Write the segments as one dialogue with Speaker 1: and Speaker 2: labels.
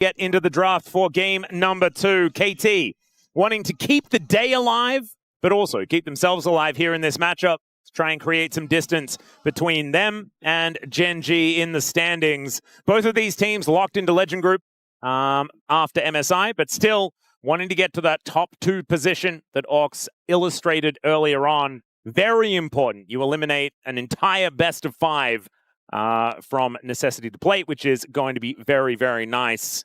Speaker 1: Get into the draft for game number 2. KT wanting to keep the day alive, but also keep themselves alive here in this matchup to try and create some distance between them and Gen.G in the standings. Both of these teams locked into Legend Group after MSI, but still wanting to get to that top 2 position that Aux illustrated earlier on. Very important. You eliminate an entire best of 5 from necessity to plate, which is going to be very, very nice.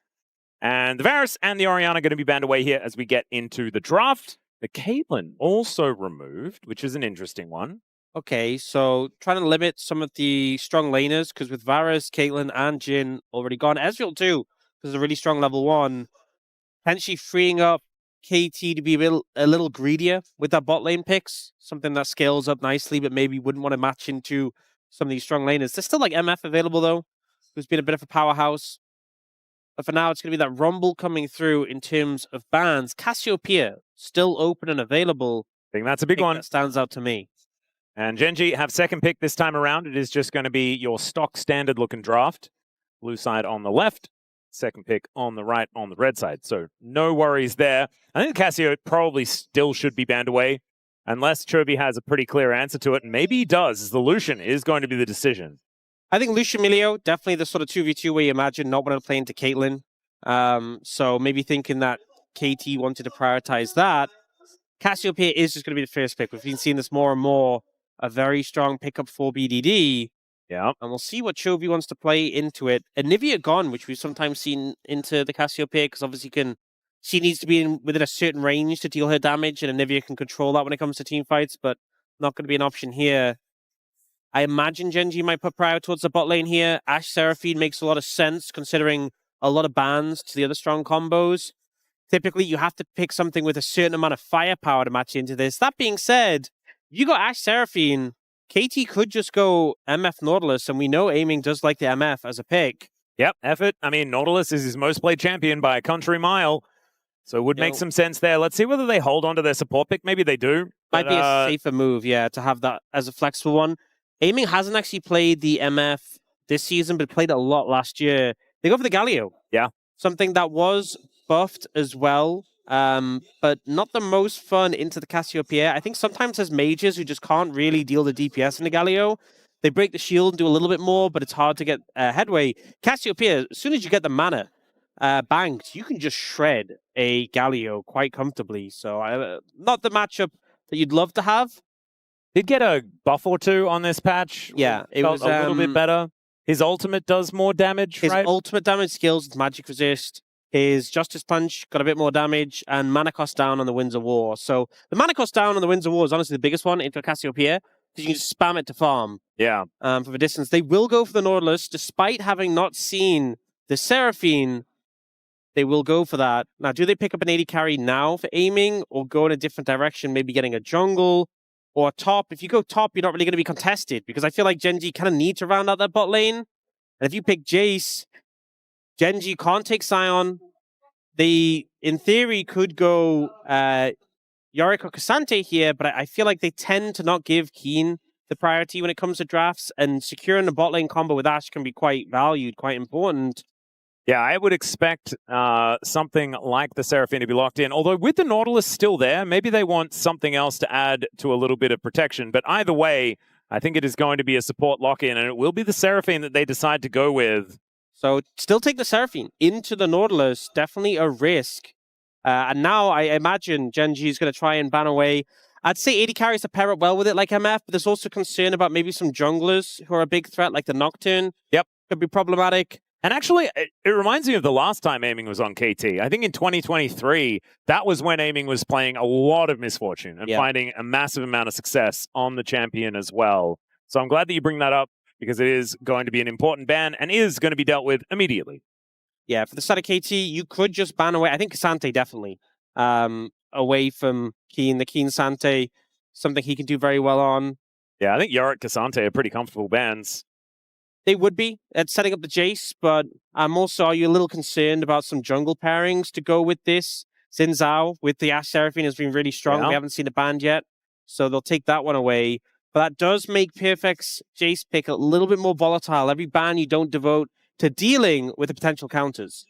Speaker 1: And the Varus and the Orianna are going to be banned away here as we get into the draft. The Caitlyn also removed, which is an interesting one.
Speaker 2: Okay, so trying to limit some of the strong laners, because with Varus, Caitlyn, and Jhin already gone. Ezreal too, because a really strong level 1. Potentially freeing up KT to be a little greedier with that bot lane picks. Something that scales up nicely, but maybe wouldn't want to match into some of these strong laners. There's still like MF available though, who's been a bit of a powerhouse. But for now, it's going to be that rumble coming through in terms of bans. Cassiopeia, still open and available.
Speaker 1: I think that's a big one.
Speaker 2: That stands out to me.
Speaker 1: And Gen.G have second pick this time around. It is just going to be your stock standard looking draft. Blue side on the left, second pick on the right on the red side. So no worries there. I think Cassio probably still should be banned away unless Chovy has a pretty clear answer to it. And maybe he does, as the Lucian is going to be the decision.
Speaker 2: I think Lucian Milio, definitely the sort of 2v2 where you imagine not wanting to play into Caitlyn. So maybe thinking that KT wanted to prioritize that. Cassiopeia is just going to be the first pick. We've been seeing this more and more. A very strong pickup for BDD.
Speaker 1: Yeah.
Speaker 2: And we'll see what Chovy wants to play into it. Anivia gone, which we've sometimes seen into the Cassiopeia, because obviously she needs to be within a certain range to deal her damage, and Anivia can control that when it comes to team fights, but not going to be an option here. I imagine Gen.G might put prior towards the bot lane here. Ashe Seraphine makes a lot of sense, considering a lot of bans to the other strong combos. Typically, you have to pick something with a certain amount of firepower to match into this. That being said, you got Ashe Seraphine, KT could just go MF Nautilus, and we know Aiming does like the MF as a pick.
Speaker 1: Yep, effort. I mean, Nautilus is his most played champion by a country mile, so it would make some sense there. Let's see whether they hold on to their support pick. Maybe they do.
Speaker 2: Might be a safer move, yeah, to have that as a flexible one. Aiming hasn't actually played the MF this season, but played it a lot last year. They go for the Galio.
Speaker 1: Yeah.
Speaker 2: Something that was buffed as well. But not the most fun into the Cassiopeia. I think sometimes there's mages who just can't really deal the DPS in the Galio. They break the shield and do a little bit more, but it's hard to get headway. Cassiopeia, as soon as you get the mana banked, you can just shred a Galio quite comfortably. So not the matchup that you'd love to have.
Speaker 1: Did get a buff or 2 on this patch.
Speaker 2: Yeah, it was
Speaker 1: a little bit better. His ultimate does more damage,
Speaker 2: His
Speaker 1: right?
Speaker 2: ultimate damage skills with Magic Resist. His Justice Punch got a bit more damage, and mana cost down on the Winds of War. So the mana cost down on the Winds of War is honestly the biggest one into Cassiopeia, because you can just spam it to farm.
Speaker 1: Yeah.
Speaker 2: For the distance. They will go for the Nautilus, despite having not seen the Seraphine. They will go for that. Now, do they pick up an AD carry now for aiming, or go in a different direction, maybe getting a jungle or a top? If you go top, you're not really going to be contested, because I feel like Gen.G kind of need to round out that bot lane. And if you pick Jayce, Gen.G can't take Sion. They, in theory, could go Yorick or Cassante here, but I feel like they tend to not give Kiin the priority when it comes to drafts, and securing the bot lane combo with Ashe can be quite valued, quite important.
Speaker 1: Yeah, I would expect something like the Seraphine to be locked in. Although with the Nautilus still there, maybe they want something else to add to a little bit of protection. But either way, I think it is going to be a support lock-in, and it will be the Seraphine that they decide to go with.
Speaker 2: So still take the Seraphine into the Nautilus, definitely a risk. And now I imagine Gen.G is going to try and ban away. I'd say AD carries to pair up well with it like MF, but there's also concern about maybe some junglers who are a big threat, like the Nocturne.
Speaker 1: Yep.
Speaker 2: Could be problematic.
Speaker 1: And actually, it reminds me of the last time Aiming was on KT. I think in 2023, that was when Aiming was playing a lot of Misfortune and finding a massive amount of success on the champion as well. So I'm glad that you bring that up, because it is going to be an important ban and is going to be dealt with immediately.
Speaker 2: Yeah, for the side of KT, you could just ban away. I think Cassante definitely away from Kiin. The Kiin Sante, something he can do very well on.
Speaker 1: Yeah, I think Yorick, Cassante are pretty comfortable bans.
Speaker 2: They would be at setting up the Jayce, but I'm also, are you a little concerned about some jungle pairings to go with this? Xin Zhao with the Ashe Seraphine has been really strong.
Speaker 1: Yeah.
Speaker 2: We haven't seen it banned yet, so they'll take that one away. But that does make Perfect's Jayce pick a little bit more volatile. Every ban you don't devote to dealing with the potential counters.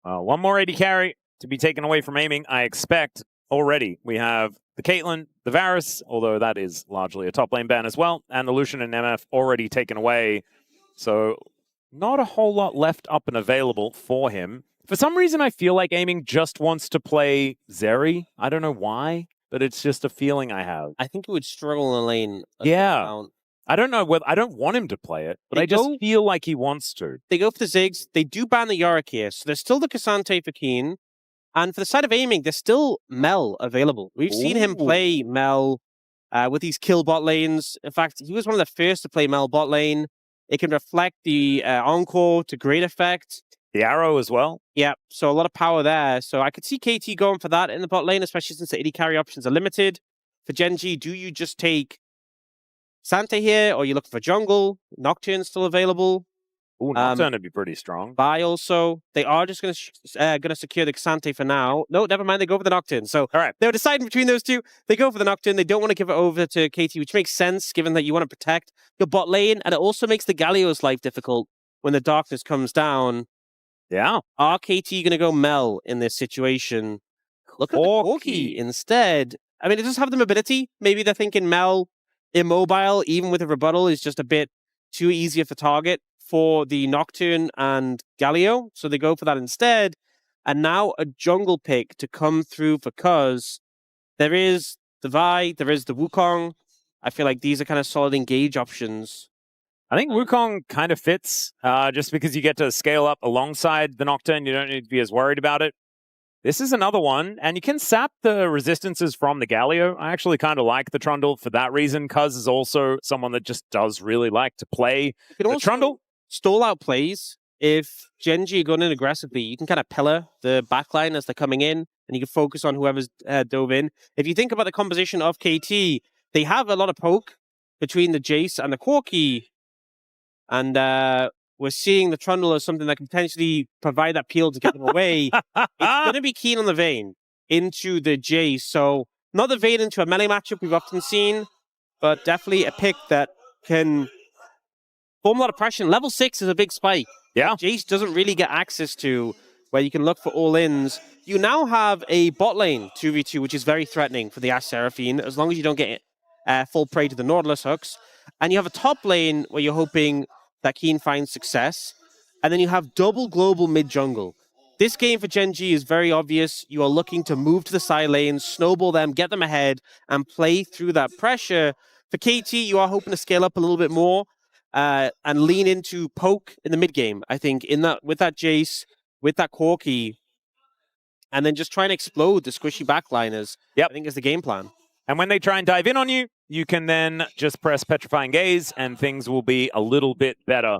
Speaker 1: One more AD carry to be taken away from aiming, I expect. Already, we have the Caitlyn, the Varus, although that is largely a top lane ban as well, and the Lucian and MF already taken away. So not a whole lot left up and available for him. For some reason, I feel like aiming just wants to play Zeri. I don't know why, but it's just a feeling I have.
Speaker 2: I think he would struggle in the lane.
Speaker 1: Yeah. I don't know whether I don't want him to play it, but I just feel like he wants to.
Speaker 2: They go for the Ziggs. They do ban the Yorick here, so there's still the Cassante for Kiin. And for the side of aiming, there's still Mel available. We've seen him play Mel with these kill bot lanes. In fact, he was one of the first to play Mel bot lane. It can reflect the Encore to great effect.
Speaker 1: The arrow as well.
Speaker 2: Yeah, so a lot of power there. So I could see KT going for that in the bot lane, especially since the AD carry options are limited. For Gen.G, do you just take Sante here, or you look for jungle? Nocturne still available.
Speaker 1: Ooh, Nocturne would be pretty strong.
Speaker 2: Vi also. They are just going to secure the Cassante for now. No, never mind. They go for the Nocturne. So
Speaker 1: all right,
Speaker 2: they were deciding between those two. They go for the Nocturne. They don't want to give it over to KT, which makes sense given that you want to protect your bot lane. And it also makes the Galio's life difficult when the darkness comes down.
Speaker 1: Yeah.
Speaker 2: Are KT going to go Mel in this situation? Look at the Corki instead. I mean, it does have the mobility. Maybe they're thinking Mel immobile, even with a rebuttal, is just a bit too easy of a target for the Nocturne and Galio, so they go for that instead. And now a jungle pick to come through for Cuzz. There is the Vi, there is the Wukong. I feel like these are kind of solid engage options.
Speaker 1: I think Wukong kind of fits, just because you get to scale up alongside the Nocturne. You don't need to be as worried about it. This is another one, and you can sap the resistances from the Galio. I actually kind of like the Trundle for that reason. Cuzz is also someone that just does really like to play the Trundle.
Speaker 2: Stall out plays. If Gen.G going in aggressively, you can kind of pillar the backline as they're coming in, and you can focus on whoever's dove in. If you think about the composition of KT, they have a lot of poke between the Jayce and the Corki, and we're seeing the Trundle as something that can potentially provide that peel to get them away. It's going to be Kiin on the Vayne into the Jayce. So not the Vayne into a melee matchup we've often seen, but definitely a pick that can form a lot of pressure. Level 6 is a big spike.
Speaker 1: Yeah.
Speaker 2: Jayce doesn't really get access to where you can look for all-ins. You now have a bot lane 2v2, which is very threatening for the Ashe Seraphine, as long as you don't get full prey to the Nautilus hooks. And you have a top lane where you're hoping that Kiin finds success. And then you have double global mid-jungle. This game for Gen.G is very obvious. You are looking to move to the side lanes, snowball them, get them ahead, and play through that pressure. For KT, you are hoping to scale up a little bit more and lean into poke in the mid-game, I think, with that Jayce, with that Corki, and then just try and explode the squishy backliners.
Speaker 1: Yep.
Speaker 2: I think is the game plan.
Speaker 1: And when they try and dive in on you, you can then just press Petrifying Gaze and things will be a little bit better.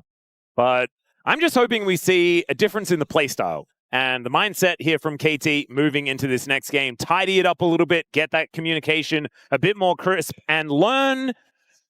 Speaker 1: But I'm just hoping we see a difference in the playstyle and the mindset here from KT moving into this next game. Tidy it up a little bit, get that communication a bit more crisp, and learn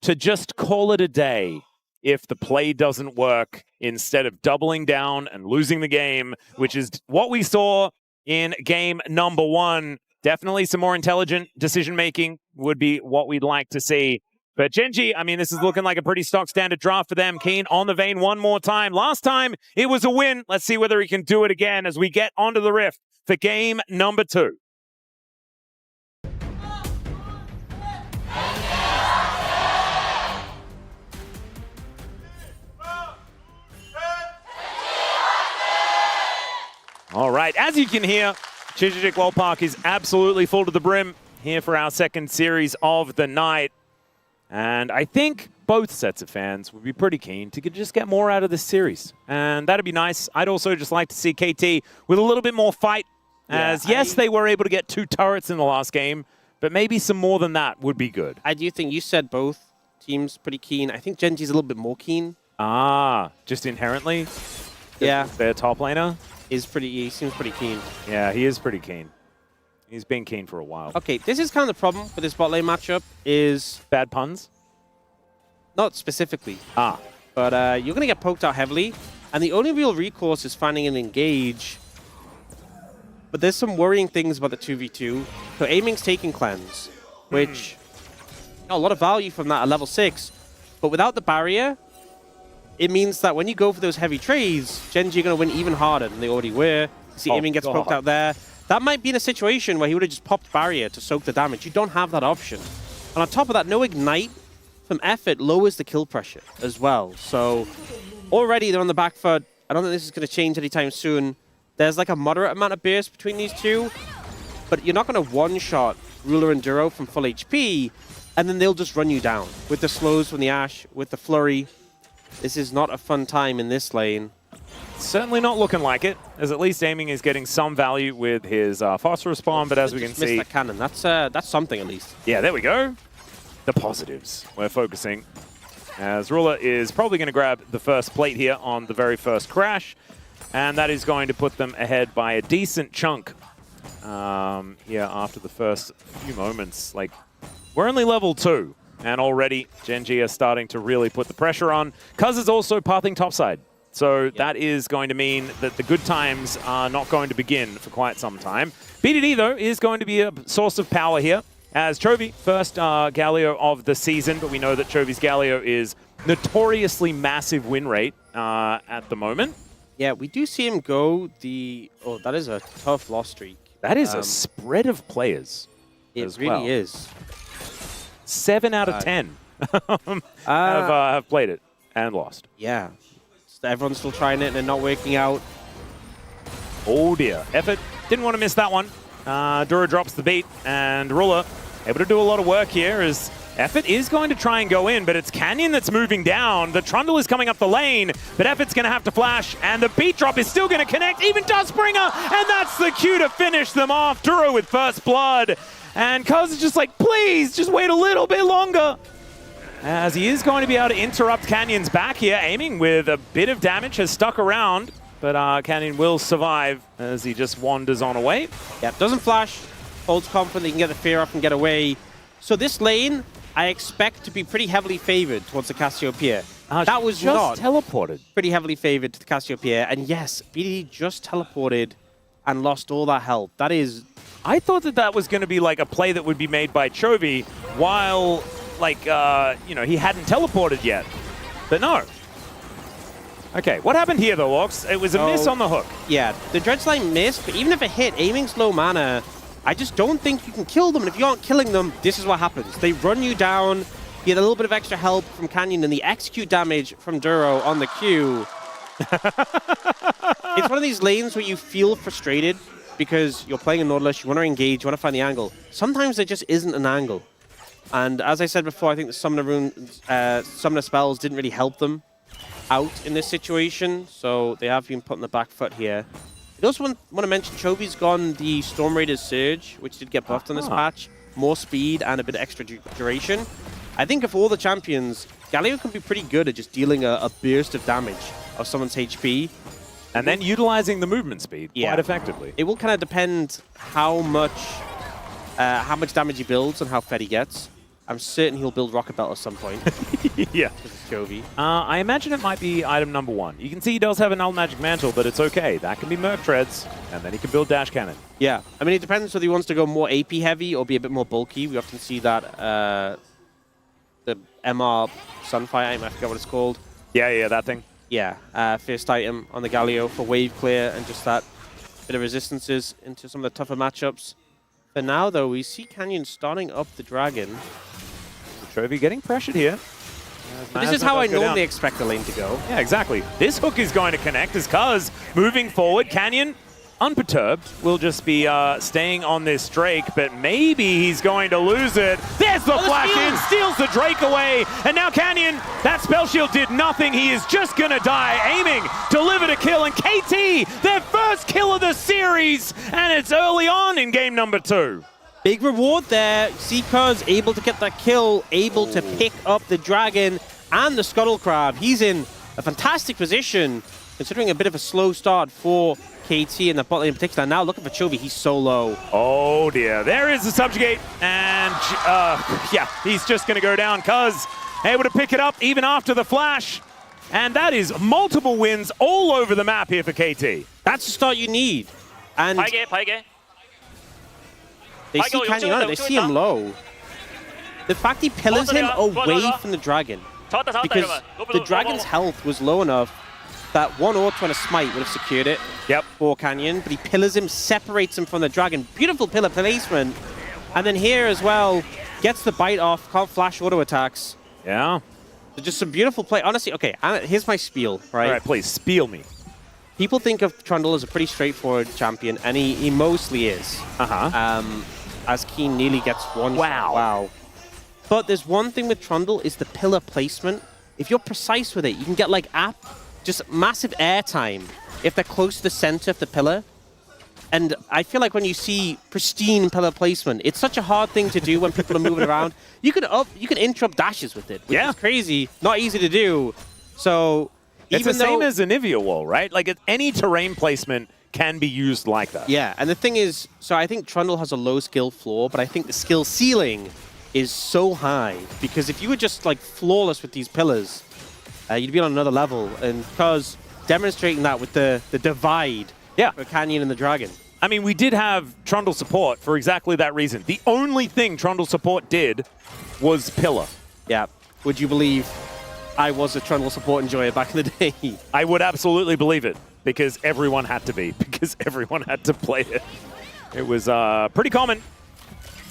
Speaker 1: to just call it a day if the play doesn't work, instead of doubling down and losing the game, which is what we saw in game number 1. Definitely some more intelligent decision-making would be what we'd like to see. But Gen.G, I mean, this is looking like a pretty stock standard draft for them. Kiin on the Vayne one more time. Last time, it was a win. Let's see whether he can do it again as we get onto the Rift for game number 2. All right, as you can hear, Chijijik World Park is absolutely full to the brim here for our second series of the night. And I think both sets of fans would be pretty keen to just get more out of this series. And that'd be nice. I'd also just like to see KT with a little bit more fight. Yes, they were able to get 2 turrets in the last game, but maybe some more than that would be good.
Speaker 2: I do think you said both teams pretty keen. I think Gen.G's a little bit more keen.
Speaker 1: Just inherently?
Speaker 2: Yeah.
Speaker 1: Their top laner?
Speaker 2: He seems pretty keen.
Speaker 1: Yeah, he is pretty keen. He's been keen for a while.
Speaker 2: Okay, this is kind of the problem with this bot lane matchup is...
Speaker 1: Bad puns?
Speaker 2: Not specifically. But you're going to get poked out heavily, and the only real recourse is finding an engage. But there's some worrying things about the 2v2. So aiming's taking cleanse, which... a lot of value from that at level 6. But without the barrier, it means that when you go for those heavy trades, Gen.G are going to win even harder than they already were. See, aiming gets poked out there. That might be in a situation where he would have just popped barrier to soak the damage. You don't have that option. And on top of that, no ignite from Effort lowers the kill pressure as well. So already they're on the back foot. I don't think this is going to change anytime soon. There's like a moderate amount of burst between these two, but you're not going to one-shot Ruler and Duro from full HP, and then they'll just run you down with the slows from the Ashe, with the flurry. This is not a fun time in this lane.
Speaker 1: Certainly not looking like it, as at least aiming is getting some value with his fast respawn, but as we can see...
Speaker 2: Missed that cannon. That's something at least.
Speaker 1: Yeah, there we go. The positives we're focusing. As Ruler is probably going to grab the first plate here on the very first crash, and that is going to put them ahead by a decent chunk here after the first few moments. Like, we're only level 2, and already Gen.G are starting to really put the pressure on. Cuzz is also pathing topside, so that is going to mean that the good times are not going to begin for quite some time. BDD, though, is going to be a source of power here, as Chovy, first Galio of the season, but we know that Chovy's Galio is notoriously massive win rate at the moment.
Speaker 2: Yeah, we do see him go the... Oh, that is a tough loss streak.
Speaker 1: That is a spread of players.
Speaker 2: It really is.
Speaker 1: 7 out of 10 have played it and lost.
Speaker 2: Yeah. Everyone's still trying it and they're not working out.
Speaker 1: Oh dear. Effort didn't want to miss that one. Duro drops the beat, and Ruler able to do a lot of work here as Effort is going to try and go in, but it's Canyon that's moving down. The Trundle is coming up the lane, but Effort's going to have to flash, and the beat drop is still going to connect, even Dustbringer, and that's the cue to finish them off. Duro with first blood, and Cuzz is just like, please, just wait a little bit longer. As he is going to be able to interrupt Canyon's back here, aiming with a bit of damage, has stuck around. But Canyon will survive as he just wanders on away.
Speaker 2: Yeah, doesn't flash. Holds confident he can get the fear up and get away. So this lane, I expect to be pretty heavily favored towards the Cassiopeia. That was
Speaker 1: just
Speaker 2: not
Speaker 1: teleported.
Speaker 2: Pretty heavily favored to the Cassiopeia. And yes, BDD just teleported and lost all that help. That is...
Speaker 1: I thought that that was going to be like a play that would be made by Chovy while, like, you know, he hadn't teleported yet. But no. Okay, what happened here though, Aux? It was a miss on the hook.
Speaker 2: Yeah, the Dredge Line missed, but even if it hit, aiming's low mana. I just don't think you can kill them, and if you aren't killing them, this is what happens. They run you down, you get a little bit of extra help from Canyon, and the execute damage from Duro on the Q. It's one of these lanes where you feel frustrated because you're playing a Nautilus, you want to engage, you want to find the angle. Sometimes there just isn't an angle. And as I said before, I think the Summoner spells didn't really help them out in this situation, so they have been put on the back foot here. I also want to mention Chovy's gone the Storm Raider's Surge, which did get buffed on this patch. More speed and a bit of extra duration. I think of all the champions, Galio can be pretty good at just dealing a burst of damage of someone's HP.
Speaker 1: And then utilizing the movement speed quite effectively.
Speaker 2: It will kind of depend how much damage he builds and how fed he gets. I'm certain he'll build Rocket Belt at some point.
Speaker 1: Yeah.
Speaker 2: Chovy.
Speaker 1: I imagine it might be item number 1. You can see he does have an Null Magic Mantle, but it's okay. That can be Merc Treads, and then he can build Dash Cannon.
Speaker 2: Yeah. I mean, it depends whether he wants to go more AP heavy or be a bit more bulky. We often see that, the MR Sunfire item, I forget what it's called.
Speaker 1: Yeah, that thing.
Speaker 2: Yeah. First item on the Galio for wave clear and just that bit of resistances into some of the tougher matchups. For now, though, we see Canyon starting up the Dragon.
Speaker 1: Chovy getting pressured here.
Speaker 2: This is how I normally expect the lane to go.
Speaker 1: Yeah, exactly. This hook is going to connect as Cuzz moving forward. Canyon, unperturbed, will just be staying on this Drake, but maybe he's going to lose it. There's the flash in, steals the Drake away, and now Canyon, that spell shield did nothing. He is just going to die, aiming, deliver a kill, and KT, their first kill of the series, and it's early on in game number 2.
Speaker 2: Big reward there. See Cuzz able to get that kill, able to pick up the Dragon and the Scuttle Crab. He's in a fantastic position, considering a bit of a slow start for KT in the bot lane in particular. Now looking for Chovy, he's so low.
Speaker 1: Oh dear, there is the Subjugate, and yeah, he's just going to go down. Cuzz able to pick it up even after the flash, and that is multiple wins all over the map here for KT.
Speaker 2: That's the start you need. And they see Canyon on it, they see him low. The fact he pillars him away from the Dragon because the Dragon's health was low enough that one auto and a smite would have secured it for Canyon, but he pillars him, separates him from the Dragon. Beautiful pillar placement. And then here as well, gets the bite off, can't flash auto attacks.
Speaker 1: Yeah.
Speaker 2: So just some beautiful play. Honestly, okay, here's my spiel, right?
Speaker 1: All right, please, spiel me.
Speaker 2: People think of Trundle as a pretty straightforward champion, and he mostly is. As Kiin nearly gets one shot. Wow. But there's one thing with Trundle is the pillar placement. If you're precise with it, you can get like just massive airtime if they're close to the center of the pillar. And I feel like when you see pristine pillar placement, it's such a hard thing to do when people are moving around. You can interrupt dashes with it, which is crazy, not easy to do. So
Speaker 1: it's the same as an Nivea wall, right? Like any terrain placement can be used like that.
Speaker 2: Yeah, and the thing is, so I think Trundle has a low skill floor, but I think the skill ceiling is so high because if you were just like flawless with these pillars, you'd be on another level. And Cuzz demonstrating that with the divide for Canyon and the Dragon.
Speaker 1: I mean, we did have Trundle support for exactly that reason. The only thing Trundle support did was pillar.
Speaker 2: Yeah. Would you believe I was a Trundle support enjoyer back in the day?
Speaker 1: I would absolutely believe it because everyone had to be, because everyone had to play it. It was pretty common.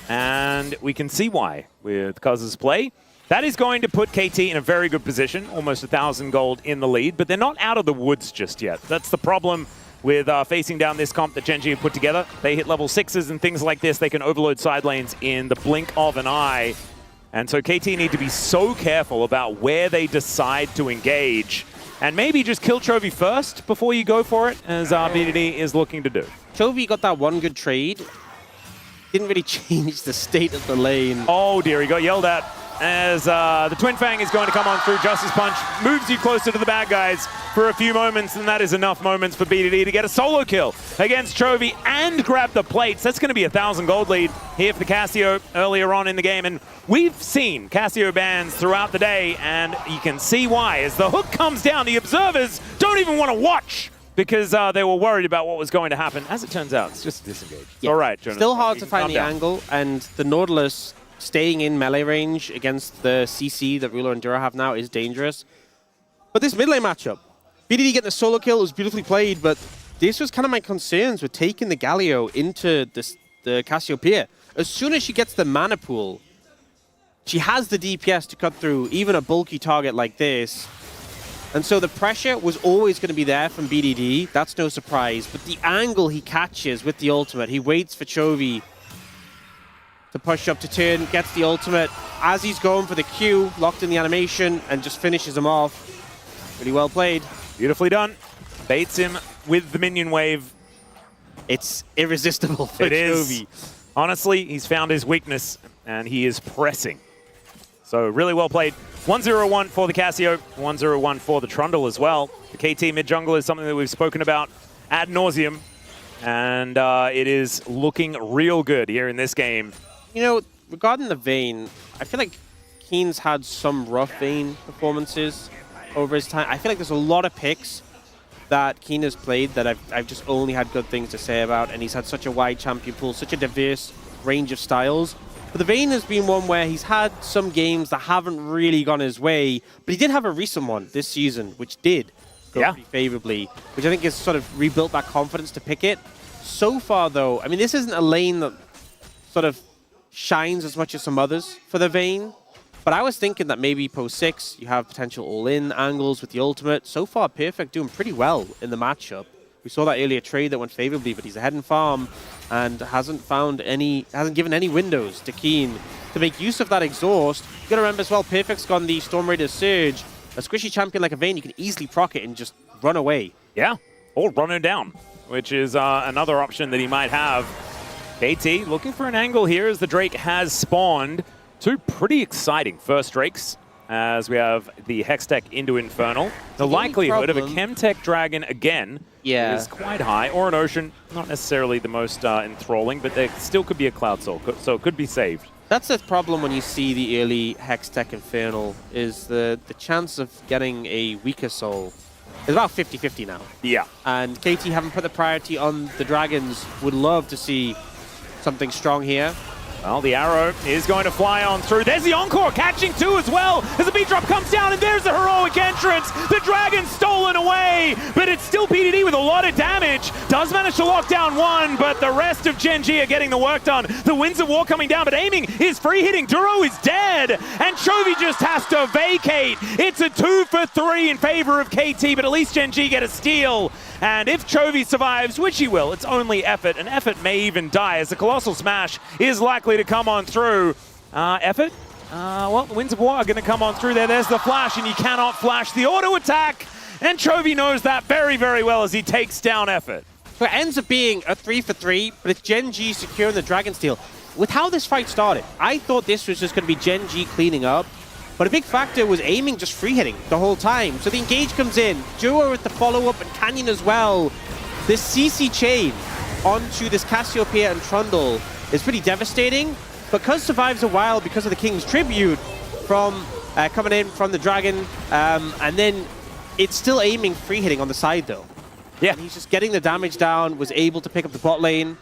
Speaker 1: And we can see why with Cuzz's play. That is going to put KT in a very good position, almost 1,000 gold in the lead, but they're not out of the woods just yet. That's the problem with facing down this comp that Gen.G have put together. They hit level 6s and things like this. They can overload side lanes in the blink of an eye. And so KT need to be so careful about where they decide to engage. And maybe just kill Chovy first before you go for it, as BDD is looking to do.
Speaker 2: Chovy got that one good trade. Didn't really change the state of the lane.
Speaker 1: Oh dear, he got yelled at as the Twin Fang is going to come on through. Justice Punch moves you closer to the bad guys for a few moments, and that is enough moments for BDD to get a solo kill against Chovy and grab the plates. That's going to be a 1,000 gold lead here for the Cassio earlier on in the game, and we've seen Cassio bans throughout the day, and you can see why. As the hook comes down, the observers don't even want to watch because they were worried about what was going to happen. As it turns out, it's just disengaged.
Speaker 2: Yeah.
Speaker 1: All right, Jonathan.
Speaker 2: Still hard to find the angle, and the Nautilus staying in melee range against the CC that Ruler and Duro have now is dangerous. But this mid lane matchup, BDD getting a solo kill was beautifully played, but this was kind of my concerns with taking the Galio into the Cassiopeia. As soon as she gets the mana pool, she has the DPS to cut through even a bulky target like this. And so the pressure was always going to be there from BDD. That's no surprise. But the angle he catches with the ultimate, he waits for Chovy to push up to turn, gets the ultimate. As he's going for the Q, locked in the animation, and just finishes him off. Really well played.
Speaker 1: Beautifully done. Baits him with the minion wave.
Speaker 2: It's irresistible for Chovy.
Speaker 1: Honestly, he's found his weakness, and he is pressing. So really well played. 1-0-1 for the Cassio, 1-0-1 for the Trundle as well. The KT mid jungle is something that we've spoken about ad nauseum, and it is looking real good here in this game.
Speaker 2: You know, regarding the Vayne, I feel like Kiin's had some rough Vayne performances over his time. I feel like there's a lot of picks that Kiin has played that I've just only had good things to say about, and he's had such a wide champion pool, such a diverse range of styles. But the Vayne has been one where he's had some games that haven't really gone his way, but he did have a recent one this season, which did go pretty favorably, which I think has sort of rebuilt that confidence to pick it. So far, though, I mean, this isn't a lane that sort of shines as much as some others for the Vayne, but I was thinking that maybe post 6, you have potential all-in angles with the ultimate. So far, Perfect doing pretty well in the matchup. We saw that earlier trade that went favorably, but he's ahead in farm and hasn't given any windows to Kiin to make use of that exhaust. You gotta remember as well, Perfect's gone the Storm Raider Surge. A squishy champion like a Vayne, you can easily proc it and just run away.
Speaker 1: Yeah, or run her down, which is another option that he might have. KT looking for an angle here as the Drake has spawned. Two pretty exciting first Drakes as we have the Hextech into Infernal. The likelihood of a Chemtech Dragon again is quite high, or an Ocean. Not necessarily the most enthralling, but there still could be a Cloud Soul, so it could be saved.
Speaker 2: That's the problem when you see the early Hextech Infernal, is the chance of getting a weaker soul is about 50-50 now.
Speaker 1: Yeah.
Speaker 2: And KT haven't put the priority on the Dragons. Would love to see something strong here.
Speaker 1: Well, the arrow is going to fly on through. There's the Encore catching two as well as the beat drop comes down, and there's the heroic entrance. The Dragon's stolen away, but it's still PDD with a lot of damage. Does manage to lock down one, but the rest of Gen.G are getting the work done. The Winds of War coming down, but aiming is free hitting. Duro is dead, and Chovy just has to vacate. It's a 2 for 3 in favor of KT, but at least Gen.G get a steal. And if Chovy survives, which he will, it's only Effort, and Effort may even die as the Colossal Smash is likely to come on through. Effort? Well, the Winds of War are going to come on through there. There's the flash, and you cannot flash the auto attack. And Chovy knows that very, very well as he takes down Effort.
Speaker 2: So it ends up being a 3 for 3, but it's Gen.G securing the Dragon Steal. With how this fight started, I thought this was just going to be Gen.G cleaning up. But a big factor was aiming just free hitting the whole time. So the engage comes in, Duro with the follow-up, and Canyon as well. This CC chain onto this Cassiopeia and Trundle is pretty devastating. But Cuzz survives a while because of the King's Tribute from coming in from the Dragon. And then it's still aiming free hitting on the side though.
Speaker 1: Yeah.
Speaker 2: And he's just getting the damage down, was able to pick up the bot lane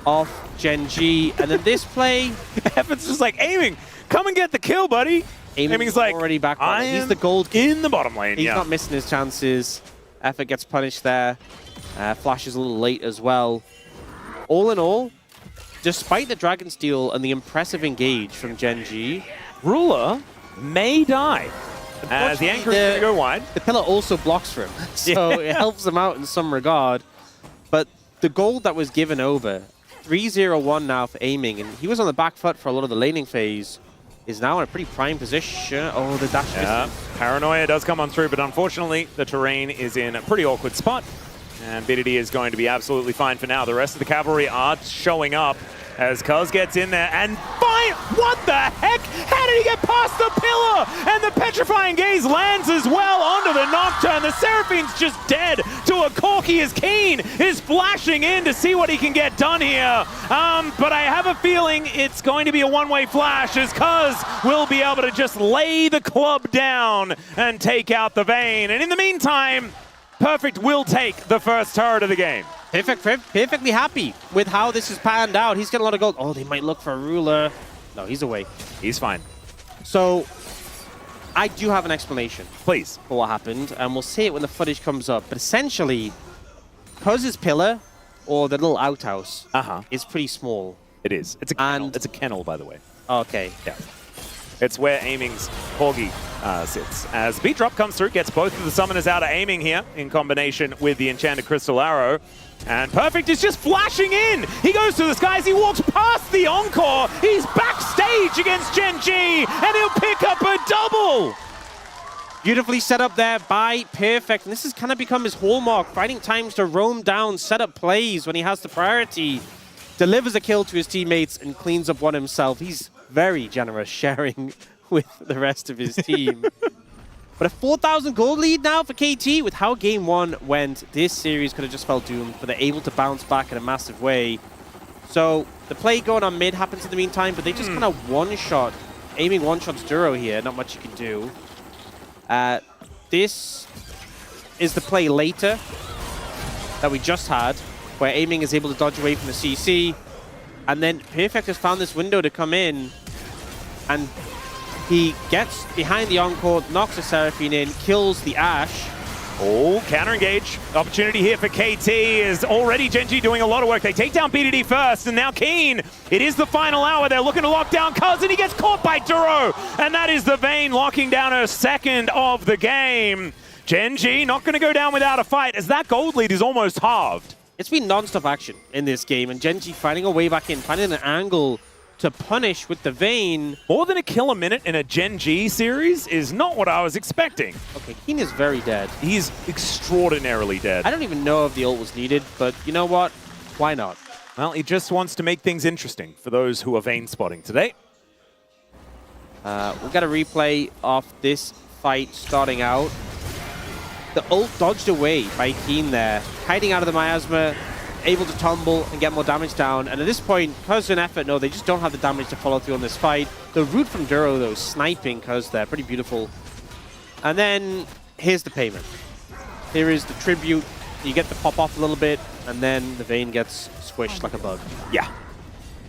Speaker 2: off Gen.G. And then this play...
Speaker 1: Effort's just like, aiming, come and get the kill, buddy.
Speaker 2: Aiming's like, already back on. He's the gold
Speaker 1: in the bottom lane.
Speaker 2: He's not missing his chances. Effort gets punished there. Flash is a little late as well. All in all, despite the Dragon Steal and the impressive engage from Gen.G,
Speaker 1: Ruler may die. As the anchor is going to go wide.
Speaker 2: The pillar also blocks for him, so it helps him out in some regard. But the gold that was given over, 3-0-1 now for aiming, and he was on the back foot for a lot of the laning phase, is now in a pretty prime position. Oh, the dash.
Speaker 1: Yeah, Paranoia does come on through, but unfortunately, the terrain is in a pretty awkward spot. And BDD is going to be absolutely fine for now. The rest of the cavalry are showing up as Cuzz gets in there and fine. What the heck? How did he get past the pillar? And the petrifying gaze lands as well onto the Nocturne. The Seraphine's just dead to a Corki as Kiin is flashing in to see what he can get done here. But I have a feeling it's going to be a one-way flash as Cuzz will be able to just lay the club down and take out the Vayne. And in the meantime, Perfect will take the first turret of the game.
Speaker 2: Perfectly happy with how this has panned out. He's getting a lot of gold. Oh, they might look for a ruler. No, he's away.
Speaker 1: He's fine.
Speaker 2: So, I do have an explanation.
Speaker 1: Please.
Speaker 2: For what happened, and we'll see it when the footage comes up. But essentially, Cuzz's pillar, or the little outhouse, is pretty small.
Speaker 1: It is. It's a kennel. It's a kennel, by the way.
Speaker 2: Okay.
Speaker 1: Yeah. It's where Aiming's Corgi sits. As beat drop comes through, gets both of the summoners out of aiming here in combination with the enchanted crystal arrow. And Perfect is just flashing in. He goes to the skies. He walks past the Encore. He's backstage against Gen.G, and he'll pick up a double.
Speaker 2: Beautifully set up there by Perfect. And this has kind of become his hallmark, finding times to roam down, set up plays when he has the priority. Delivers a kill to his teammates and cleans up one himself. He's very generous sharing with the rest of his team. But a 4,000 gold lead now for KT. With how game one went, this series could have just felt doomed, but they're able to bounce back in a massive way. So the play going on mid happens in the meantime, but they just kind of one-shot, aiming one-shots Duro here. Not much you can do. This is the play later that we just had, where aiming is able to dodge away from the CC. And then Perfect has found this window to come in, and he gets behind the Encore, knocks the Seraphine in, kills the Ashe.
Speaker 1: Oh, counter engage. Opportunity here for KT is already Gen.G doing a lot of work. They take down BDD first, and now Kiin. It is the final hour. They're looking to lock down Cuzz, and he gets caught by Duro. And that is the Vayne locking down her second of the game. Gen.G not going to go down without a fight, as that gold lead is almost halved.
Speaker 2: It's been non-stop action in this game, and Gen.G finding a way back in, finding an angle to punish with the Vayne.
Speaker 1: More than a kill a minute in a Gen.G series is not what I was expecting.
Speaker 2: Okay, Kiin is very dead.
Speaker 1: He's extraordinarily dead.
Speaker 2: I don't even know if the ult was needed, but you know what? Why not?
Speaker 1: Well, he just wants to make things interesting for those who are Vayne spotting today.
Speaker 2: We've got a replay of this fight starting out. The ult dodged away by Kiin there, hiding out of the miasma, able to tumble and get more damage down. And at this point, Cuzz and Effort, no, they just don't have the damage to follow through on this fight. The root from Duro, though, sniping Cuzz there, pretty beautiful. And then here's the payment. Here is the tribute. You get the pop off a little bit, and then the Vayne gets squished like a bug.
Speaker 1: Yeah.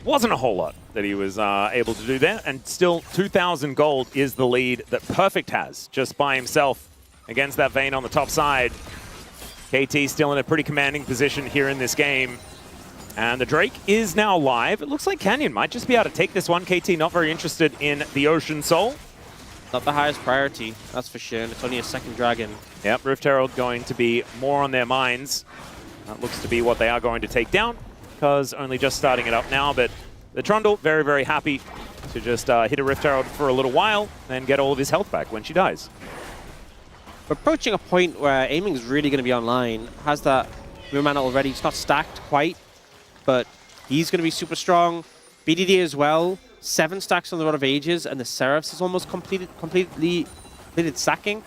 Speaker 1: wasn't a whole lot that he was able to do there. And still, 2,000 gold is the lead that Perfect has just by himself against that Vayne on the top side. KT still in a pretty commanding position here in this game. And the Drake is now live. It looks like Canyon might just be able to take this one. KT not very interested in the Ocean Soul.
Speaker 2: Not the highest priority, that's for sure. And it's only a second dragon.
Speaker 1: Yep, Rift Herald going to be more on their minds. That looks to be what they are going to take down. Cuzz only just starting it up now, but the Trundle very, very happy to just hit a Rift Herald for a little while and get all of his health back when she dies.
Speaker 2: We're approaching a point where aiming is really going to be online. Has that Mirror Mana already. It's not stacked quite, but he's going to be super strong. BDD as well. 7 stacks on the Rod of Ages, and the Seraphs is almost completely stacking.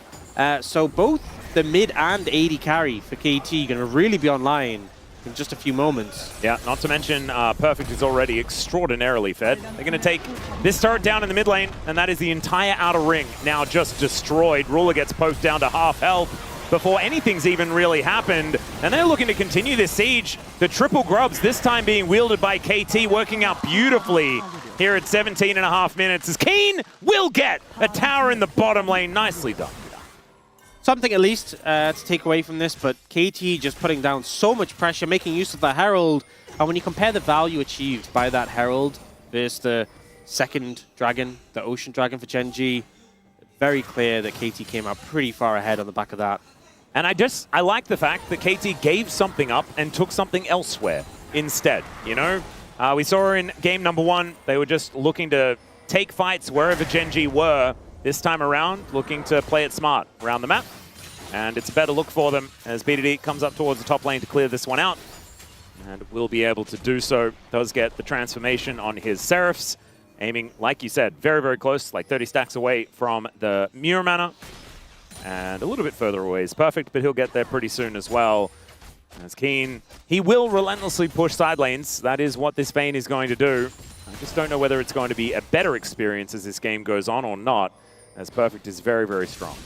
Speaker 2: So both the mid and AD carry for KT going to really be online in just a few moments. Yeah,
Speaker 1: not to mention Perfect is already extraordinarily fed. They're going to take this turret down in the mid lane, and that is the entire outer ring now just destroyed. Ruler gets poked down to half health before anything's even really happened. And they're looking to continue this siege. The triple grubs, this time being wielded by KT, working out beautifully here at 17.5 minutes, as Kiin will get a tower in the bottom lane. Nicely done.
Speaker 2: Something at least to take away from this, but KT just putting down so much pressure, making use of the Herald. And when you compare the value achieved by that Herald versus the second dragon, the Ocean Dragon for Gen.G, very clear that KT came out pretty far ahead on the back of that.
Speaker 1: And I like the fact that KT gave something up and took something elsewhere instead, you know? We saw in game number 1, they were just looking to take fights wherever Gen.G were. This time around, looking to play it smart around the map. And it's a better look for them as BDD comes up towards the top lane to clear this one out. And will be able to do so. Does get the transformation on his Seraphs. Aiming, like you said, very, very close, like 30 stacks away from the Mirror Mana. And a little bit further away is Perfect, but he'll get there pretty soon as well. As Kiin, he will relentlessly push side lanes. That is what this Vayne is going to do. I just don't know whether it's going to be a better experience as this game goes on or not, as Perfect is very, very strong.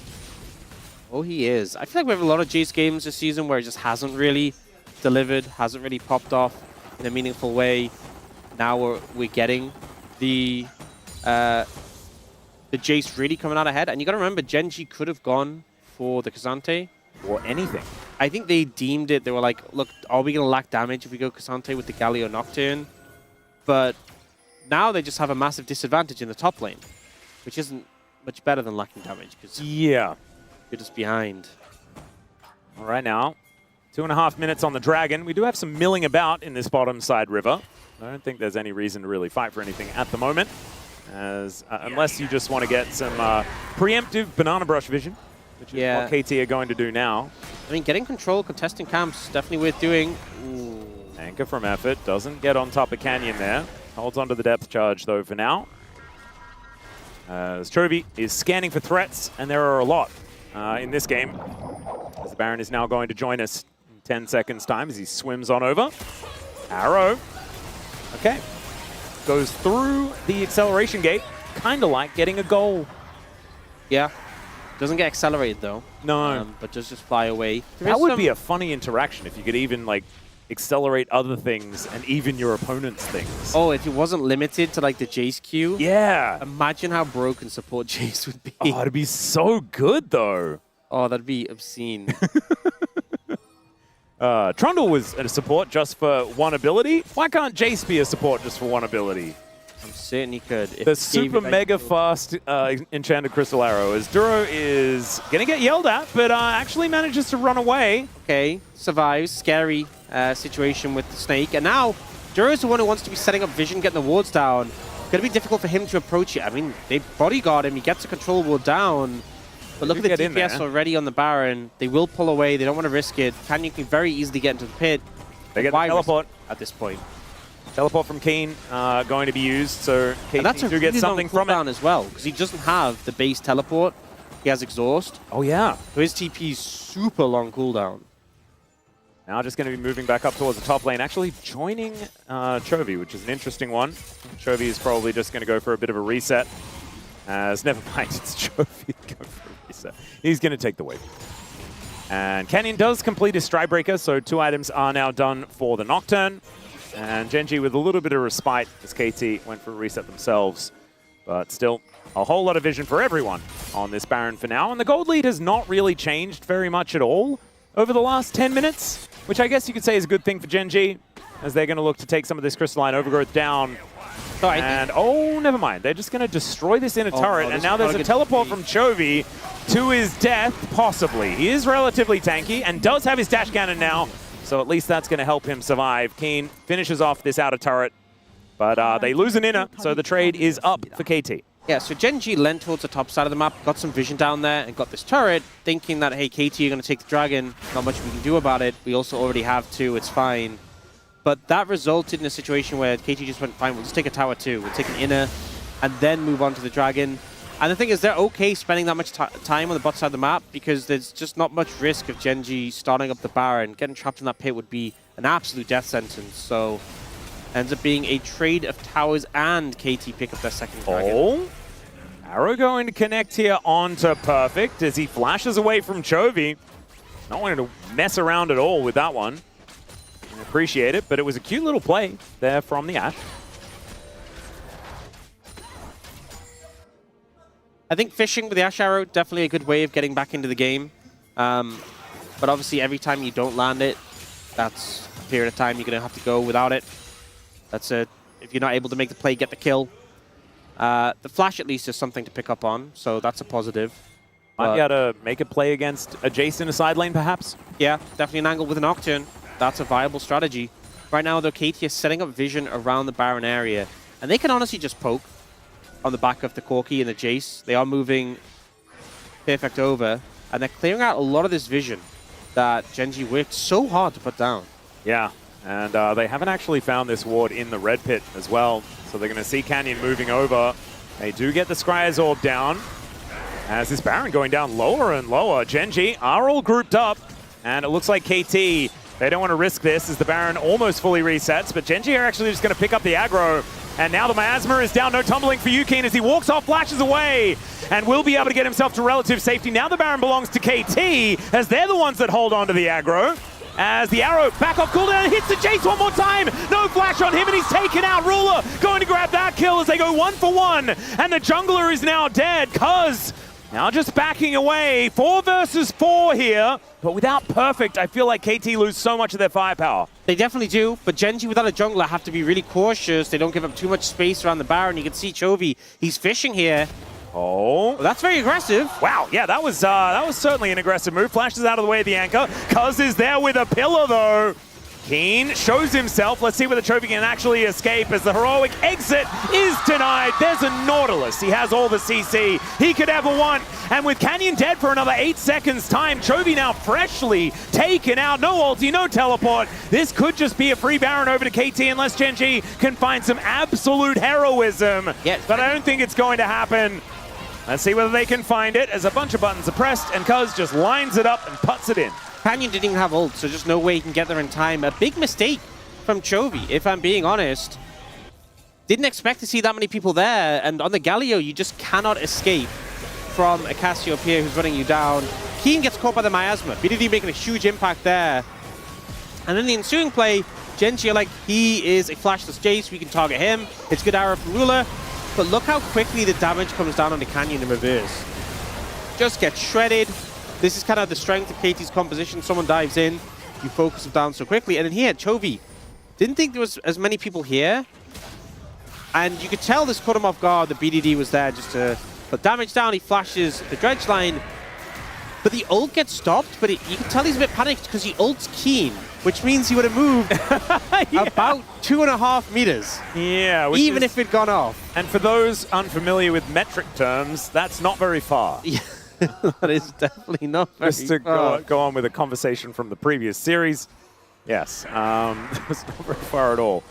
Speaker 2: Oh, he is. I feel like we have a lot of Jayce games this season where it just hasn't really delivered, hasn't really popped off in a meaningful way. Now we're getting the Jayce really coming out ahead. And you got to remember, Gen.G could have gone for the K'Sante.
Speaker 1: Or anything.
Speaker 2: I think they deemed it, they were like, look, are we going to lack damage if we go K'Sante with the Galio Nocturne? But now they just have a massive disadvantage in the top lane, which isn't much better than lacking damage, because
Speaker 1: yeah,
Speaker 2: you're just behind.
Speaker 1: All right, now, 2.5 minutes on the Dragon. We do have some milling about in this bottom side river. I don't think there's any reason to really fight for anything at the moment, as unless you just want to get some preemptive banana brush vision, which is what KT are going to do now.
Speaker 2: I mean, getting control, contesting camps, definitely worth doing. Ooh.
Speaker 1: Anchor from Effort, doesn't get on top of Canyon there. Holds onto the depth charge, though, for now. As Chovy is scanning for threats, and there are a lot in this game. As the Baron is now going to join us in 10 seconds' time as he swims on over. Arrow. Okay. Goes through the acceleration gate, kind of like getting a goal.
Speaker 2: Yeah. Doesn't get accelerated, though.
Speaker 1: No.
Speaker 2: But does just fly away.
Speaker 1: That would be a funny interaction if you could even, like, accelerate other things and even your opponent's things.
Speaker 2: Oh, if it wasn't limited to, like, the Jayce queue?
Speaker 1: Yeah.
Speaker 2: Imagine how broken support Jayce would be.
Speaker 1: Oh, it'd be so good, though.
Speaker 2: Oh, that'd be obscene.
Speaker 1: Trundle was a support just for one ability. Why can't Jayce be a support just for one ability?
Speaker 2: I'm certain he could.
Speaker 1: The super mega fast Enchanted Crystal Arrow, as Duro is going to get yelled at, but actually manages to run away.
Speaker 2: Okay, survives. Scary situation with the snake. And now, Duro's the one who wants to be setting up vision, getting the wards down. Going to be difficult for him to approach it. I mean, they bodyguard him. He gets a control ward down. But look at the DPS already on the Baron. They will pull away. They don't want to risk it. Canyon can very easily get into the pit.
Speaker 1: They get the teleport
Speaker 2: at this point.
Speaker 1: Teleport from Kiin going to be used, so KT do get something from it
Speaker 2: as well, because he doesn't have the base teleport. He has exhaust.
Speaker 1: Oh yeah.
Speaker 2: So his TP is super long cooldown.
Speaker 1: Now just going to be moving back up towards the top lane, actually joining Chovy, which is an interesting one. Chovy is probably just going to go for a bit of a reset. As never mind, it's Chovy go for a reset. He's going to take the wave. And Canyon does complete his Stride Breaker, so 2 items are now done for the Nocturne. And Gen.G with a little bit of respite as KT went for a reset themselves. But still, a whole lot of vision for everyone on this Baron for now. And the gold lead has not really changed very much at all over the last 10 minutes, which I guess you could say is a good thing for Gen.G, as they're going to look to take some of this crystalline overgrowth down. And, oh, never mind. They're just going to destroy this inner turret. And now there's a teleport from Chovy to his death, possibly. He is relatively tanky and does have his dash cannon now. So at least that's going to help him survive. Kiin finishes off this outer turret. But they lose an inner, so the trade is up for KT.
Speaker 2: Yeah, so Gen.G leant towards the top side of the map, got some vision down there, and got this turret, thinking that, hey, KT, you're going to take the dragon. Not much we can do about it. We also already have two. It's fine. But that resulted in a situation where KT just went, fine, we'll just take a tower too. We'll take an inner and then move on to the dragon. And the thing is, they're okay spending that much time on the bot side of the map because there's just not much risk of Gen.G starting up the Baron. Getting trapped in that pit would be an absolute death sentence. So ends up being a trade of towers and KT pick up their second dragon.
Speaker 1: Oh, Arrow going to connect here onto Perfect as he flashes away from Chovy. Not wanting to mess around at all with that one. Appreciate it, but it was a cute little play there from the Ashe.
Speaker 2: I think fishing with the Ashe Arrow, definitely a good way of getting back into the game. But obviously every time you don't land it, that's a period of time you're going to have to go without it. That's it. If you're not able to make the play, get the kill. The flash at least is something to pick up on, so that's a positive.
Speaker 1: Might be able to make a play against a Jayce in a side lane, perhaps?
Speaker 2: Yeah, definitely an angle with a Nocturne. That's a viable strategy. Right now, though, KT is setting up vision around the Baron area, and they can honestly just poke on the back of the Corki and the Jayce. They are moving Perfect over, and they're clearing out a lot of this vision that Gen.G worked so hard to put down.
Speaker 1: Yeah, and they haven't actually found this ward in the red pit as well, so they're going to see Canyon moving over. They do get the Scryer's Orb down, as this Baron going down lower and lower. Gen.G are all grouped up, and it looks like KT, they don't want to risk this as the Baron almost fully resets, but Gen.G are actually just going to pick up the aggro. And now the miasma is down. No tumbling for you, Kiin, as he walks off, flashes away, and will be able to get himself to relative safety. Now the Baron belongs to KT, as they're the ones that hold on to the aggro. As the arrow back off cooldown hits the Jayce one more time. No flash on him, and he's taken out. Ruler going to grab that kill as they go 1 for 1. And the jungler is now dead. Cuzz now just backing away. 4 versus 4 here. But without Perfect, I feel like KT lose so much of their firepower.
Speaker 2: They definitely do, but Gen.G without a jungler have to be really cautious. They don't give up too much space around the Baron. You can see Chovy, he's fishing here.
Speaker 1: Oh,
Speaker 2: well, that's very aggressive.
Speaker 1: Wow, yeah, that was certainly an aggressive move. Flashes out of the way of the anchor. Cuzz is there with a pillar, though. Kiin shows himself. Let's see whether Chovy can actually escape as the heroic exit is denied. There's a Nautilus. He has all the CC he could ever want. And with Canyon dead for another 8 seconds time, Chovy now freshly taken out. No ulti, no teleport. This could just be a free Baron over to KT unless Gen.G can find some absolute heroism.
Speaker 2: Yes.
Speaker 1: But I don't think it's going to happen. Let's see whether they can find it as a bunch of buttons are pressed and Cuzz just lines it up and puts it in.
Speaker 2: Canyon didn't even have ult, so just no way he can get there in time. A big mistake from Chovy, if I'm being honest. Didn't expect to see that many people there, and on the Galio, you just cannot escape from a Cassiopeia who's running you down. Kiin gets caught by the miasma. BDD making a huge impact there. And in the ensuing play, Gen.G are like, he is a flashless Jayce, we can target him. It's good arrow from Ruler, but look how quickly the damage comes down on the Canyon in reverse. Just gets shredded. This is kind of the strength of KT's composition. Someone dives in, you focus them down so quickly. And then here, Chovy didn't think there was as many people here. And you could tell this caught him off guard. The BDD was there just to put damage down. He flashes the dredge line. But the ult gets stopped, but you can tell he's a bit panicked because he ults Kiin, which means he would have moved about 2.5 meters.
Speaker 1: Yeah.
Speaker 2: Even if it'd gone off.
Speaker 1: And for those unfamiliar with metric terms, that's not very far.
Speaker 2: Yeah. That is definitely not very
Speaker 1: Just to go on with a conversation from the previous series. Yes, it's not very far at all.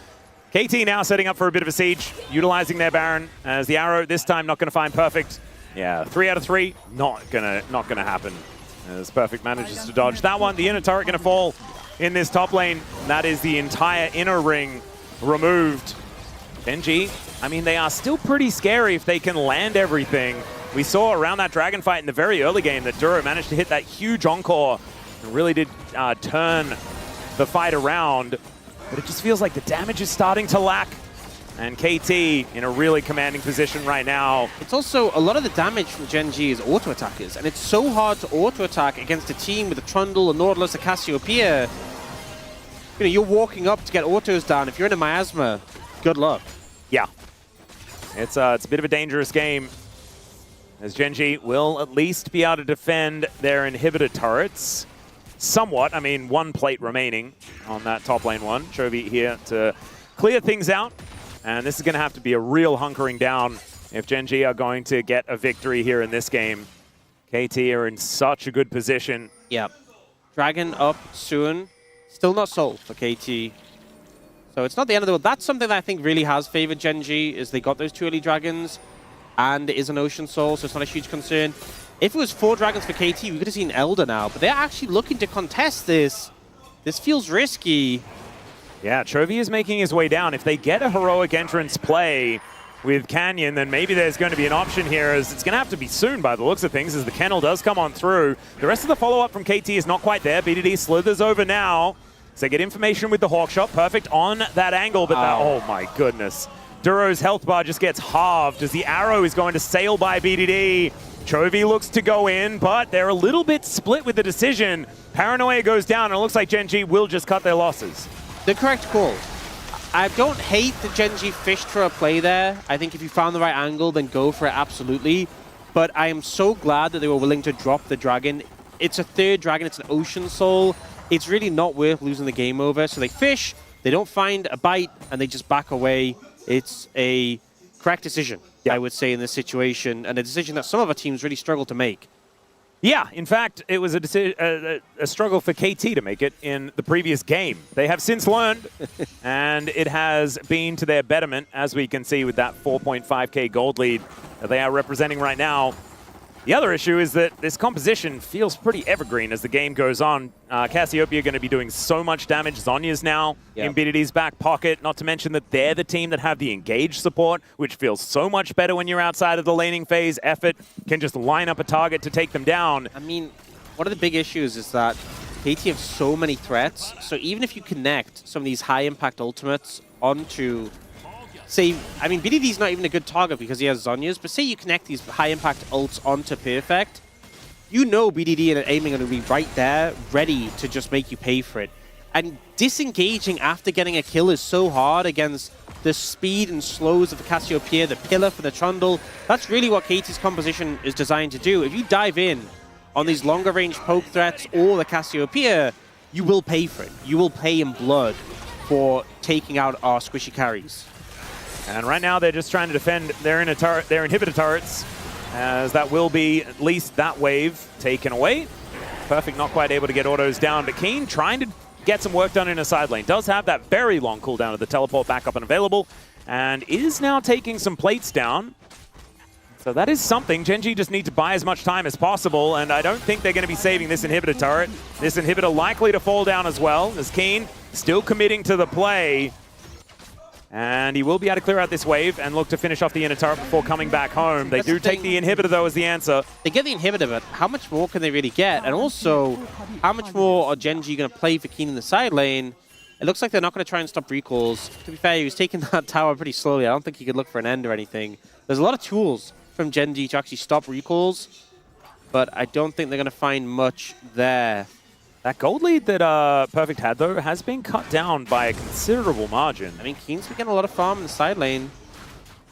Speaker 1: KT now setting up for a bit of a siege, utilizing their Baron as the arrow this time not going to find Perfect. Yeah, 3 out of 3, not gonna happen. As Perfect manages to dodge that one. The inner turret going to fall in this top lane. That is the entire inner ring removed. Gen.G, I mean, they are still pretty scary if they can land everything. We saw around that dragon fight in the very early game that Duro managed to hit that huge encore and really did turn the fight around. but it just feels like the damage is starting to lack. And KT in a really commanding position right now.
Speaker 2: It's also, a lot of the damage from Gen.G is auto-attackers, and it's so hard to auto-attack against a team with a Trundle, a Nautilus, a Cassiopeia. You know, you're walking up to get autos down. If you're in a miasma, good luck.
Speaker 1: Yeah. It's a bit of a dangerous game, as Gen.G will at least be able to defend their inhibitor turrets. Somewhat. I mean, one plate remaining on that top lane one. Chovy here to clear things out. And this is going to have to be a real hunkering down if Gen.G are going to get a victory here in this game. KT are in such a good position.
Speaker 2: Yep. Dragon up soon. Still not sold for KT. So it's not the end of the world. That's something that I think really has favored Gen.G, is they got those 2 early dragons, and it is an Ocean Soul, so it's not a huge concern. If it was 4 dragons for KT, we could have seen Elder now, but they're actually looking to contest this. This feels risky.
Speaker 1: Yeah, Chovy is making his way down. If they get a heroic entrance play with Canyon, then maybe there's going to be an option here, as it's going to have to be soon by the looks of things, as the kennel does come on through. The rest of the follow-up from KT is not quite there. BDD slithers over now. So they get information with the Hawk Shot. Perfect on that angle, but that, oh my goodness. Duro's health bar just gets halved as the arrow is going to sail by BDD. Chovy looks to go in, but they're a little bit split with the decision. Paranoia goes down, and it looks like Gen.G will just cut their losses.
Speaker 2: The correct call. I don't hate that Gen.G fished for a play there. I think if you found the right angle, then go for it, absolutely. But I am so glad that they were willing to drop the dragon. It's a 3rd dragon, it's an Ocean Soul. It's really not worth losing the game over. So they fish, they don't find a bite, and they just back away. It's a correct decision, I would say, in this situation, and a decision that some of our teams really struggle to make.
Speaker 1: Yeah, in fact, it was a struggle for KT to make it in the previous game. They have since learned, and it has been to their betterment, as we can see with that 4.5k gold lead that they are representing right now. The other issue is that this composition feels pretty evergreen as the game goes on. Cassiopeia are going to be doing so much damage. Zhonya's now in BDD's back pocket, not to mention that they're the team that have the engage support, which feels so much better when you're outside of the laning phase. Effort can just line up a target to take them down.
Speaker 2: I mean, one of the big issues is that KT have so many threats, so even if you connect some of these high-impact ultimates onto... Say, I mean, BDD's not even a good target because he has Zhonya's, but say you connect these high-impact ults onto Perfect, you know BDD and aiming are going to be right there, ready to just make you pay for it. And disengaging after getting a kill is so hard against the speed and slows of the Cassiopeia, the pillar for the Trundle. That's really what KT's composition is designed to do. If you dive in on these longer-range poke threats or the Cassiopeia, you will pay for it. You will pay in blood for taking out our squishy carries.
Speaker 1: And right now they're just trying to defend their inhibitor turrets, as that will be at least that wave taken away. Perfect not quite able to get autos down, but Kiin trying to get some work done in a side lane. Does have that very long cooldown of the teleport back up and available, and is now taking some plates down. So that is something. Gen.G just need to buy as much time as possible, and I don't think they're going to be saving this inhibitor turret. This inhibitor likely to fall down as well, as Kiin still committing to the play. And he will be able to clear out this wave and look to finish off the inner turret before coming back home. They do take the inhibitor, though, as the answer.
Speaker 2: They get the inhibitor, but how much more can they really get? And also, how much more are Gen.G going to play for Kiin in the side lane? It looks like they're not going to try and stop recalls. To be fair, he was taking that tower pretty slowly. I don't think he could look for an end or anything. There's a lot of tools from Gen.G to actually stop recalls, but I don't think they're going to find much there.
Speaker 1: That gold lead that Perfect had, though, has been cut down by a considerable margin.
Speaker 2: I mean, Kiin's been getting a lot of farm in the side lane.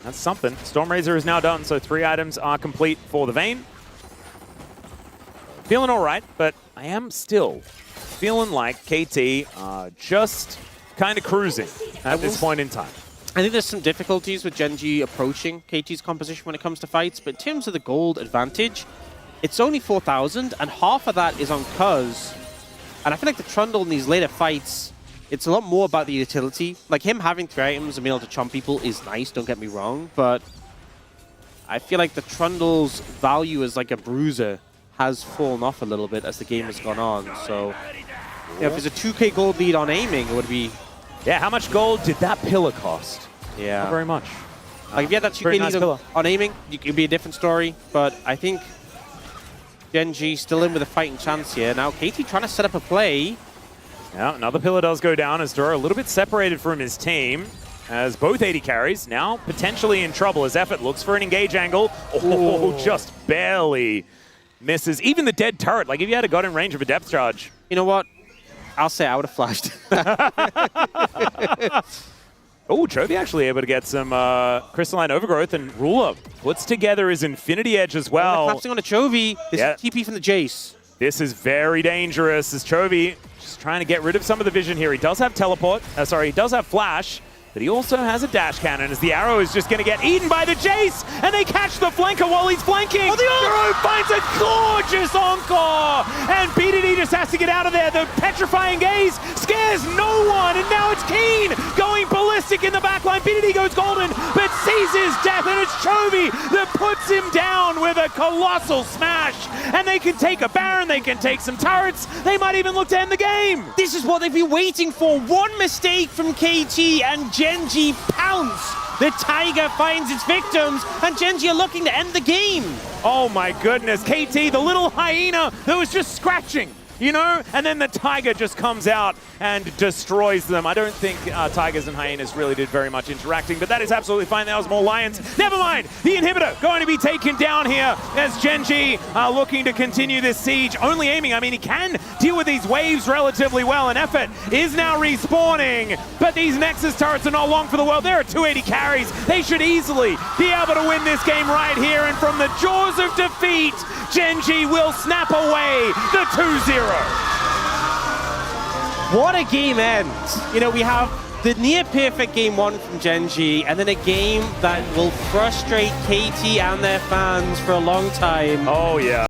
Speaker 1: That's something. Stormrazor is now done, so 3 items are complete for the Vayne. Feeling all right, but I am still feeling like KT are just kind of cruising at this point in time.
Speaker 2: I think there's some difficulties with Gen.G approaching KT's composition when it comes to fights, but in terms of the gold advantage, it's only 4,000, and half of that is on Cuzz. And I feel like the Trundle in these later fights, it's a lot more about the utility. Like, him having 3 items and being able to chomp people is nice, don't get me wrong, but I feel like the Trundle's value as like a bruiser has fallen off a little bit as the game has gone on. So, you know, if there's a 2k gold lead on aiming, it would be...
Speaker 1: Yeah, how much gold did that pillar cost?
Speaker 2: Yeah.
Speaker 1: Not very much.
Speaker 2: Like, if you had that 2k lead on aiming, it would be a different story, but I think Gen.G still in with a fighting chance here. Now, KT trying to set up a play.
Speaker 1: Now, another pillar does go down as Duro a little bit separated from his team, as both AD carries now potentially in trouble as Effort looks for an engage angle. Oh, just barely misses. Even the dead turret, like if you had got in range of a depth charge.
Speaker 2: You know what? I'll say I would have flashed.
Speaker 1: Oh, Chovy actually able to get some Crystalline Overgrowth, and Ruler puts together his Infinity Edge as well.
Speaker 2: Collapsing on a Chovy. This is TP from the Jayce.
Speaker 1: This is very dangerous as Chovy just trying to get rid of some of the vision here. He does have teleport, he does have flash, but he also has a dash cannon as the arrow is just going to get eaten by the Jayce, and they catch the flanker while he's flanking. Oh, Duro finds a gorgeous encore, and BDD just has to get out of there. The petrifying gaze scares no one, and now it's Kiin going ballistic in the backline. BDD goes golden, but sees his death, and it's Chovy that puts him down with a colossal smash. And they can take a Baron, they can take some turrets, they might even look to end the game.
Speaker 2: This is what they've been waiting for. One mistake from KT and Gen.G pounce. The Tiger finds its victims, and Gen.G are looking to end the game.
Speaker 1: Oh my goodness, KT, the little hyena that was just scratching, you know? And then the Tiger just comes out and destroys them. I don't think Tigers and Hyenas really did very much interacting, but that is absolutely fine. That was more Lions. Never mind, the inhibitor going to be taken down here as Gen.G are looking to continue this siege. Only aiming, I mean, he can deal with these waves relatively well, and Effort is now respawning, but these Nexus turrets are not long for the world. There are 280 carries. They should easily be able to win this game right here, and from the jaws of defeat, Gen.G will snap away the 2-0.
Speaker 2: What a game end. You know, we have the near-perfect game one from Gen.G, and then a game that will frustrate KT and their fans for a long time.
Speaker 1: Oh, yeah.